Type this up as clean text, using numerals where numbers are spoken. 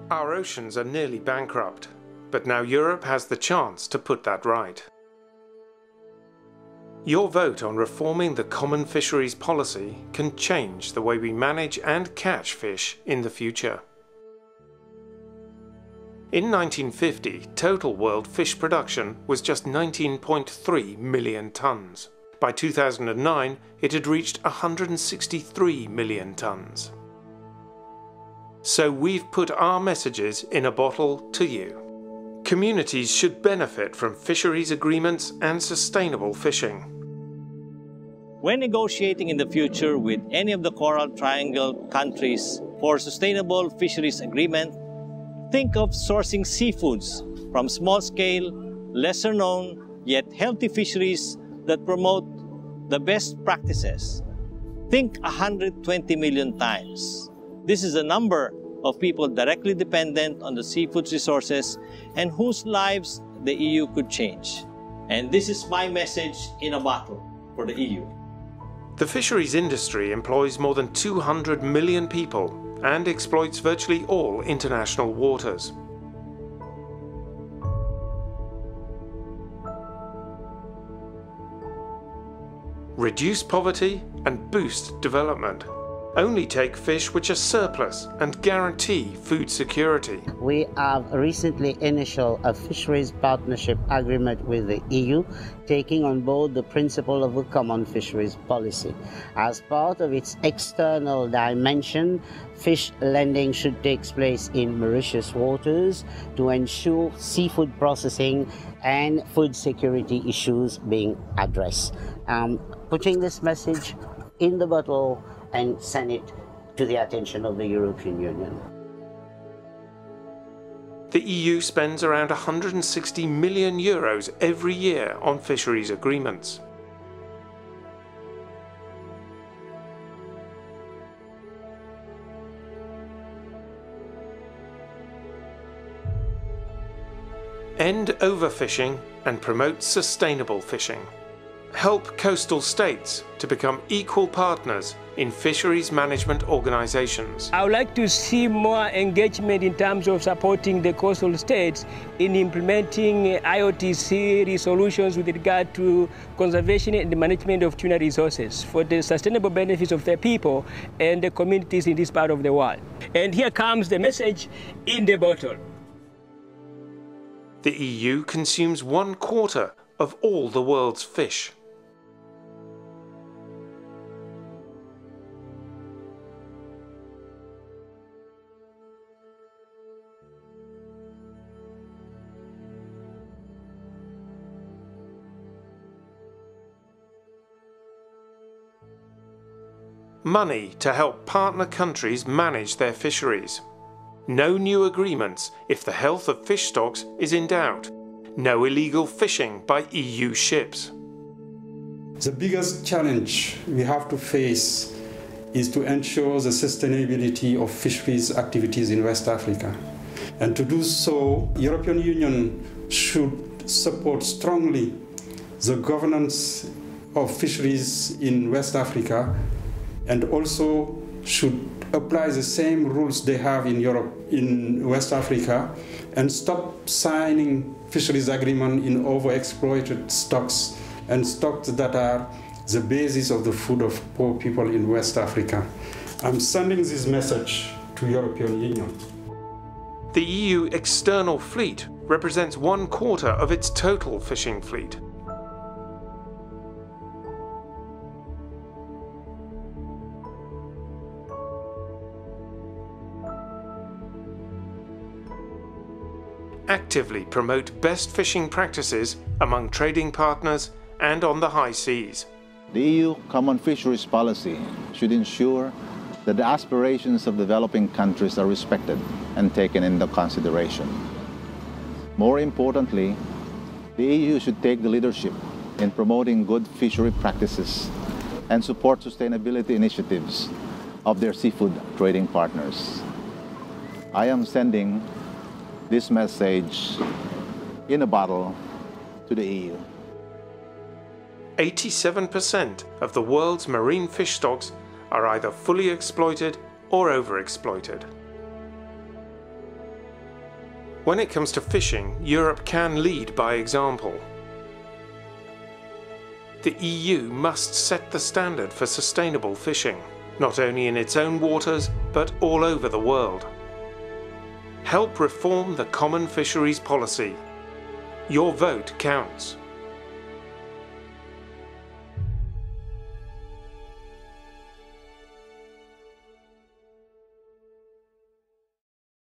Our oceans are nearly bankrupt, but now Europe has the chance to put that right. Your vote on reforming the Common Fisheries Policy can change the way we manage and catch fish in the future. In 1950, total world fish production was just 19.3 million tonnes. By 2009, it had reached 163 million tonnes. So we've put our messages in a bottle to you. Communities should benefit from fisheries agreements and sustainable fishing. When negotiating in the future with any of the Coral Triangle countries for sustainable fisheries agreement, think of sourcing seafoods from small-scale, lesser-known, yet healthy fisheries that promote the best practices. Think 120 million times. This is a number of people directly dependent on the seafood resources and whose lives the EU could change. And this is my message in a bottle for the EU. The fisheries industry employs more than 200 million people and exploits virtually all international waters. Reduce poverty and boost development. Only take fish which are surplus and guarantee food security. We have recently initiated a fisheries partnership agreement with the EU, taking on board the principle of the Common Fisheries Policy. As part of its external dimension, fish landing should take place in Mauritius waters to ensure seafood processing and food security issues being addressed. Putting this message in the bottle and send it to the attention of the European Union. The EU spends around €160 million every year on fisheries agreements. End overfishing and promote sustainable fishing. Help coastal states to become equal partners in fisheries management organizations. I would like to see more engagement in terms of supporting the coastal states in implementing IOTC resolutions with regard to conservation and the management of tuna resources for the sustainable benefits of the people and the communities in this part of the world. And here comes the message in the bottle. The EU consumes 1/4 of all the world's fish. Money to help partner countries manage their fisheries. No new agreements if the health of fish stocks is in doubt. No illegal fishing by EU ships. The biggest challenge we have to face is to ensure the sustainability of fisheries activities in West Africa. And to do so, the European Union should support strongly the governance of fisheries in West Africa, and also should apply the same rules they have in Europe, in West Africa, and stop signing fisheries agreement in overexploited stocks and stocks that are the basis of the food of poor people in West Africa. I'm sending this message to European Union. The EU external fleet represents 1/4 of its total fishing fleet. Actively promote best fishing practices among trading partners and on the high seas. The EU Common Fisheries Policy should ensure that the aspirations of developing countries are respected and taken into consideration. More importantly, the EU should take the leadership in promoting good fishery practices and support sustainability initiatives of their seafood trading partners. I am sending this message in a bottle to the EU. 87% of the world's marine fish stocks are either fully exploited or overexploited. When it comes to fishing, Europe can lead by example. The EU must set the standard for sustainable fishing, not only in its own waters, but all over the world. Help reform the Common Fisheries Policy. Your vote counts.